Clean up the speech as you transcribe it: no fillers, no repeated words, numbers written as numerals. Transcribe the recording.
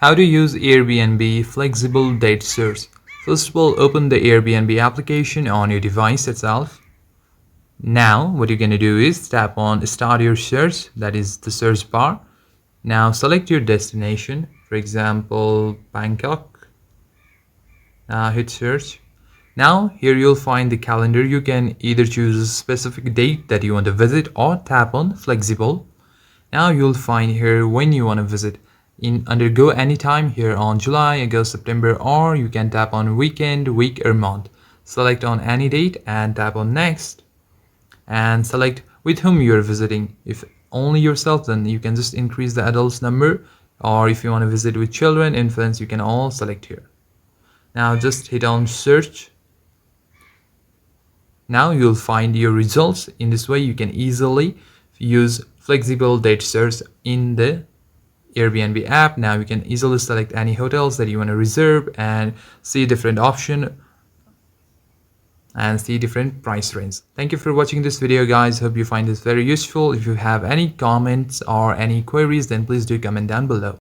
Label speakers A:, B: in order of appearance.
A: How to use Airbnb Flexible Date Search. First of all, open the Airbnb application on your device itself. Now, what you're going to do is tap on Start Your Search, that is the search bar. Now, select your destination, for example, Bangkok. Hit search. Now, here you'll find the calendar. You can either choose a specific date that you want to visit or tap on Flexible. Now, you'll find here when you want to visit. Undergo anytime here on July, August, September, or you can tap on weekend, week, or month. Select on any date and tap on next. And select with whom you are visiting. If only yourself, then you can just increase the adults number, or if you want to visit with children, infants, you can all select here. Now just hit on search. Now you'll find your results. In this way you can easily use flexible date search in the Airbnb app. Now you can easily select any hotels that you want to reserve and see different option and see different price range. Thank you for watching this video, guys. Hope you find this very useful. If you have any comments or any queries, then please do comment down below.